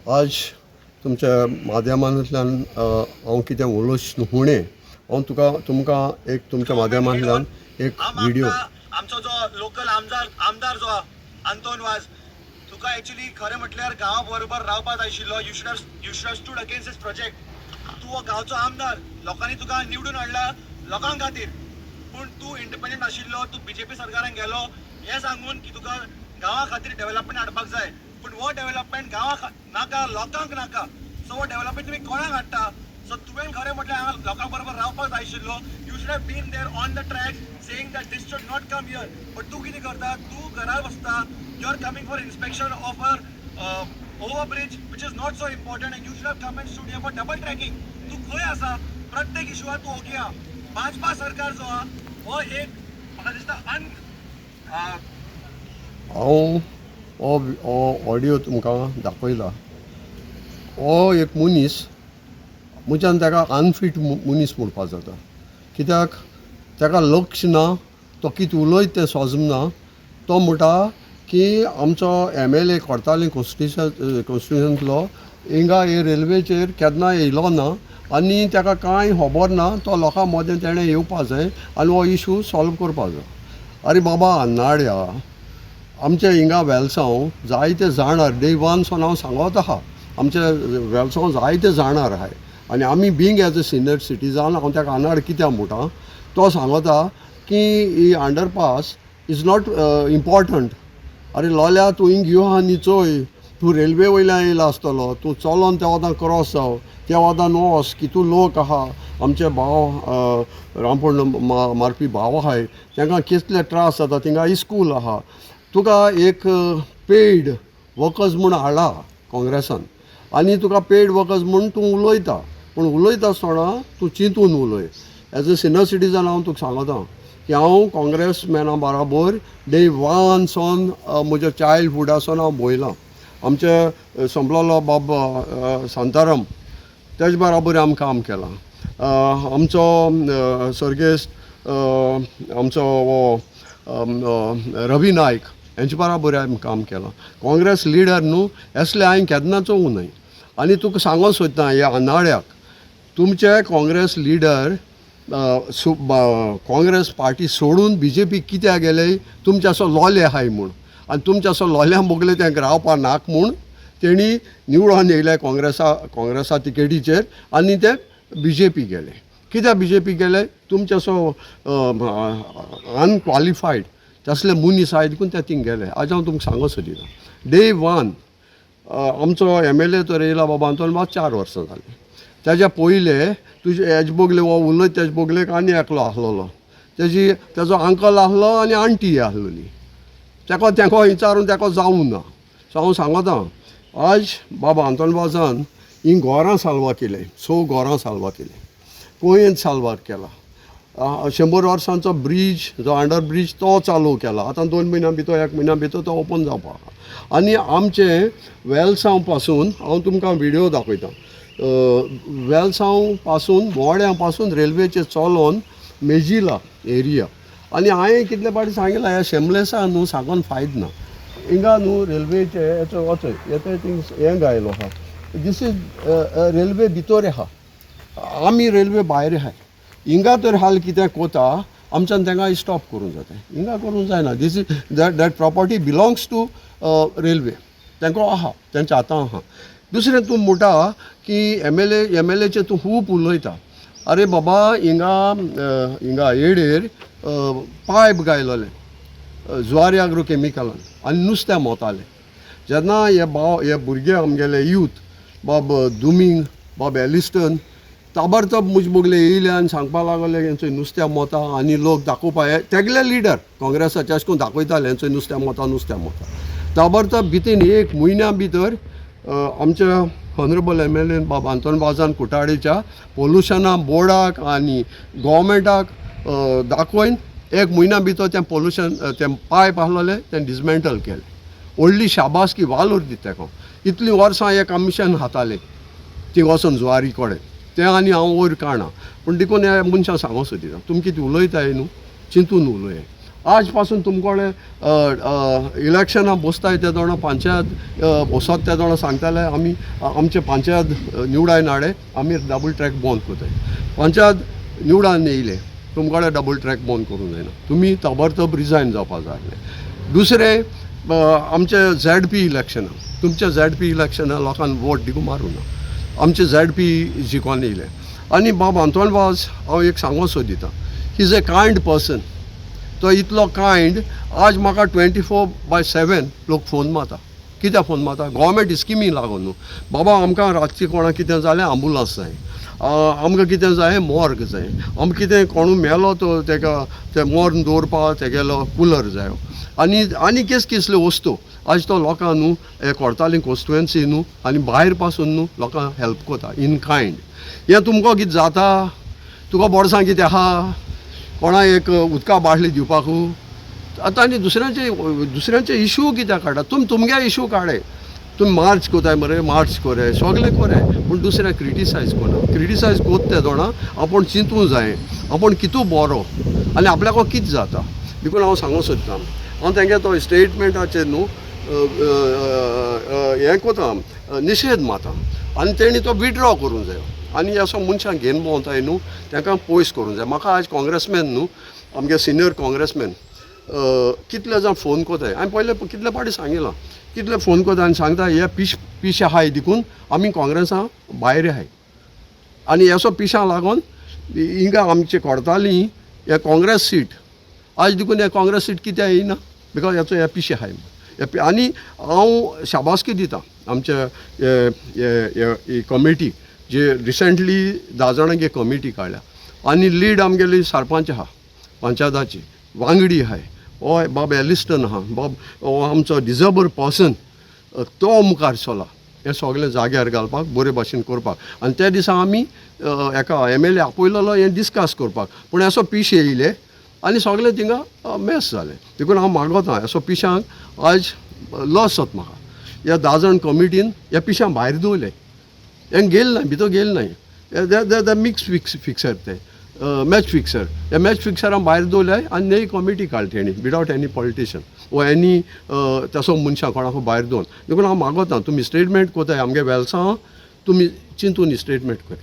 आज तुमच्या माध्यमांतल्यान हांव कितें उलोवचें फुडें हांव तुमकां एक तुमच्या माध्यमांतल्यान एक व्हिडिओ आमचो जो लोकल आमदार जो आंतोन वाज तुका एक्चुअली खरें म्हटल्यार गांवा बरोबर रावपाक जाय आशिल्लो. You should have stood against this project. तूं हो गांवचो आमदार, लोकांनी तुका निवडून हाडला लोकां खातीर, पूण तूं इंडिपेंडंट आशिल्लो, तूं बीजेपी सरकारान गेलो हें सांगून की तुका गांवा खातीर डेव्हलपमेंट हाडपाक जाय, पूण हो डेव्हलपमेंट गांवा नाका, लोकांक नाका. सो हो डेव्हलपमेंट तुमी कोणाक हाडटा? सो तुवें खरें म्हटल्यार हांगा लोकां बरोबर रावपाक जाय आशिल्लो. You should have been there on the track saying that this should not come here. But तूं कितें करता? तूं घरा बसता. You are coming for inspection of a overbridge which is not so important and you should have come and stood here for double tracking. तूं खंय आसा? प्रत्येक इशूआर तूं ओके आहा. भाजपा सरकार जो आहा हो एक म्हाका दिसता हांव हो ऑडियो तुमकां दाखयला. हो एक मनीस म्हज्यान ताका अनफीट मनीस म्हणपाक जाता. कित्याक ताका लक्ष ना, तो कितें उलयता तें सोजमना. तो म्हणटा की आमचो MLA कोर्तालीं कॉन्स्टिट्युशनांतलो हिंगा हे रेल्वेचेर केन्ना येयलो ना आनी ताका कांय खबर ना. तो लोकां मदें तेणें येवपा जाय आनी हो इशू सॉल्व करपा जाय. अरे बाबा अन्नाड्या, आमच्या हिंगा वेलसांव जायते जाणार डे वन सावन हांव सांगत आहा. आमच्या वेलसांव जायते जाणार आहाय आनी आमी being as a senior citizen हांव ताका आनाड कित्याक म्हणटा. तो सांगता की ही अंडरपास इज नॉट इम्पॉर्टंट. अरे लोल्या तूं हिंग यो आहा न्ही चोय, तूं रेल्वे वयल्यान येयला आसतलो, तूं चलोन त्या वदां क्रॉस जाव, त्या वदां वच कितू लोक आहा, आमचे भाव रामफोंड मारपी भाव आहाय तांकां कितले त्रास जाता, थिंगा इस्कूल आहा. तुका एक पेड वर्कर्स म्हूण हाडला काँग्रेसान आनी तुका पेड वर्कर्स म्हूण तूं उलयता, पूण उलयता आसतना तूं चिंतून उलय. एज अ सिनियर सिटीजन हांव तुका सांगता की हांव काँग्रेसमॅना बरोबर डे वन सावन म्हज्या चायल्डहूडासून हांव भोयलां. आमचे संपलेलो बाब शांताराम तेज बरोबर आमी काम केलां. आमचो सर्गेस्त आमचो रवी नायक हेंचे बरोबर हांवें काम केलां. काँग्रेस लिडर न्हू असले हांवें केन्ना चोवूंक न्हय. आनी तुका सांगूंक सोदता ह्या अन्नाड्याक, तुमचे काँग्रेस लिडर काँग्रेस पार्टी सोडून BJP कित्याक गेले? तुमचे असो लोले आहाय म्हूण आनी तुमचे असो लोल्यां बोगले तांकां रावपा नाक म्हूण तेणी निवडून येयले काँग्रेसा तिकेटीचेर आनी ते BJP गेले. कित्याक BJP गेले? तुमचे असो अनक्वॉलिफायड तसले मनीस आहाय देखून ते थिंग गेले. आज हांव तुमकां सांगूंक सोदिता डे वन आमचो MLA तर येयला बाबा आंतोन वाज 4 वर्सां जालीं. तेज्या पयले तुजे हेज बोगले हो उलयत तेज बोगलेक आनी एकलो आसलोलो, तेजो अंकल आसलो आनी आंटी आसलोली. तेका विचारून तेका जावूं ना. सो हांव सांगता आज बाबा आंतोनवाजान ही घरां साल्वा केले, 6 घरां साल्वा केले, कोयेंत साल्वार केला. 100 वर्सांचो ब्रीज जो अंडर ब्रीज तो चालू केला. आतां 2 म्हयन्यां भितर 1 म्हयन्या भितर तो ओपन जावपाक. आनी आमचे वेलसांव पासून हांव तुमकां व्हिडिओ दाखयता. वेलसांव पासून बोड्यां पासून रेल्वेचेर चलोन मेजिला एरिया. आनी हांवें कितले फावटी सांगिलां ह्या शेमलेसा न्हू सांगून फायद ना. हिंगा न्हू रेल्वेचे हेचो वचय येते थिंग हें गायलो आहा. दीस इज रेल्वे भितर आहा, आमी रेल्वे भायर आहाय. हिंगा तर हाल कितें कोता आमच्यान तांकां स्टॉप करूंक जाता. हिंगा करूंक जायना. This is that property belongs to railway. तांकां आहा, तेंच्या हातां आहा. दुसरें तूं म्हणटा की MLAचे तूं खूब उलयता. अरे बाबा हिंगा येडेर पायप गायलोले जुवारी एग्रो केमिकलान आनी नुस्तें मोताले. जेन्ना हे भुरगे आमगेले यूथ बाब दुमींग बाब एलिस्टन ताबडतोब मुज बोगले येयले आनी सांगपा लागले हेंचो नुस्तें मोता आनी लोक दाखोवपा तेगले लिडर काँग्रेसाचे अशें करून दाखयताले हेंचो नुस्तें मोता. ताबडतोब भितर 1 म्हयन्या भितर आमच्या ऑनरेबल MLA बाब आंतोनवाजान कुट्टाडेच्या पोल्युशना बोर्डाक आनी गव्हर्मेंटाक दाखोवन 1 म्हयन्या भितर तें पोल्युशन तें पायप आसलोले तें डिसमेंटल केलें. व्हडली शाबासकी वालोर दी ताका. इतलीं वर्सां हें कमिशन हातालें ती वचोन जुवारी कडेन तें आनी हांव वयर काडना. पूण देखून ह्या मनशाक सांगूंक सोदिता तुमी कितें उलयताय न्हू चिंतून उलय. आज पासून तुमकोडे इलेक्शनां बसताय ते दोना पंचायत बसत ते दोना सांगताले आमी आमचे पंचायत निवडाय नाडे आमी डबल ट्रॅक बंद कोताय. पंचायत निवडान येयले तुमकोडे डबल ट्रॅक बंद करूं जायना. तुमी ताबडतोब रिजायन जावपाक जाय आसलें. दुसरें आमचे ZP इलेक्शनां तुमच्या ZP इलेक्शनां लोकांनी वोट दिवूंक मारूं ना. आमचे ZP जिखोन येयले. आनी बाब आंतोन वाज हांव एक सांगो सोदिता. He is a kind person. तो इतलो कायंड आज म्हाका 24/7 लोक फोन मारता. कित्याक फोन मारता? गव्हर्मेंट स्किमी लागून न्हू. बाबा आमकां रातची कोणाक कितें जालें अँबुलन्स जाय, आमकां कितें जाय मॉर्ग जाय, आमकां कितें कोणू मेलो तो तेका ते मॉर्न दवरपाक तेगेलो कुलर जाय आनी कसल्यो वस्तू आज तो लोकां न्हू हे कोर्ताली कॉन्स्टिट्युएन्सी न्हू आनी भायर पासून न्हू लोकां हेल्प कोता इन कायंड. हें तुमकां कितें जाता? तुका बोर्सां कितें आहा? कोणा एक उदका बाटली दिवपाकू? आतां आनी दुसऱ्यांचे इशू कित्याक काडटा? तुमगे इशू काडे. तुमी मार्च कोताय मरे, मार्च कोरे, सगळें कोरे, पूण दुसऱ्याक क्रिटिसायज कोना. क्रिटिसायज कोत ते दोना आपूण चिंतूं जाय आपूण कितू बरो आनी आपल्याक कितें जाता. देखून हांव सांगूंक सोदतां हांव तेंगे तो स्टेटमेंटाचेर न्हू हें कोता निशेध मारता आनी तेणी तो विड्रॉ करूंक जायो आनी असो मनशांक घेवन भोंवताय न्हू तांकां पयस करूंक जाय. म्हाका आज काँग्रेसमॅन न्हू आमगे सिनियर काँग्रेसमॅन कितले जाण फोन कोताय. हांवें पयले कितले पाटी सांगिलां कितले फोन कोता आनी सांगता हे पिशे आहाय देखून आमी काँग्रेसा भायर आहाय आनी असो पिशां लागून हिंगा आमचे कोर्ताली हे काँग्रेस सीट आज देखून हे काँग्रेस सीट कित्याक येयना? बिकॉज हेचो हे पिशे आहाय. आनी हांव शाबासकी दिता आमच्या कमिटी जे रिसेंटली 10 जाणांची कमिटी काडल्या आनी लीड आमगेली सरपंच आहा पंचायताची वांगडी आहाय हो बाब एलिस्टन आहा बाब हो आमचो डिजर्बर पर्सन तो मुखार चला हे सगळे जाग्यार घालपाक बरे भाशेन करपाक. आनी त्या दिसा आमी एका MLA आपयलेलो हें डिस्कस करपाक पूण असो पीश येयले आनी सगळे थिंगा मेस जाले. देखून हांव मागोता असो पिशांक आज लॉस जाता. म्हाका ह्या 10 जाण कमिटीन ह्या पिशां भायर दवरले. हें गेल ना भितर गेल नाय. ते मिक्स फिक्सर ते मॅच फिक्सर हे मॅच फिक्सरां भायर दवरले आनी नई कमिटी काडली तेणी विदावट एनी पॉलिटिशियन वो एनी तसो मनशां कोणाक भायर दवरून. देखून हांव मागोता तुमी स्टेटमेंट कोताय आमगे वेल्सां तुमी चिंतून स्टेटमेंट कर.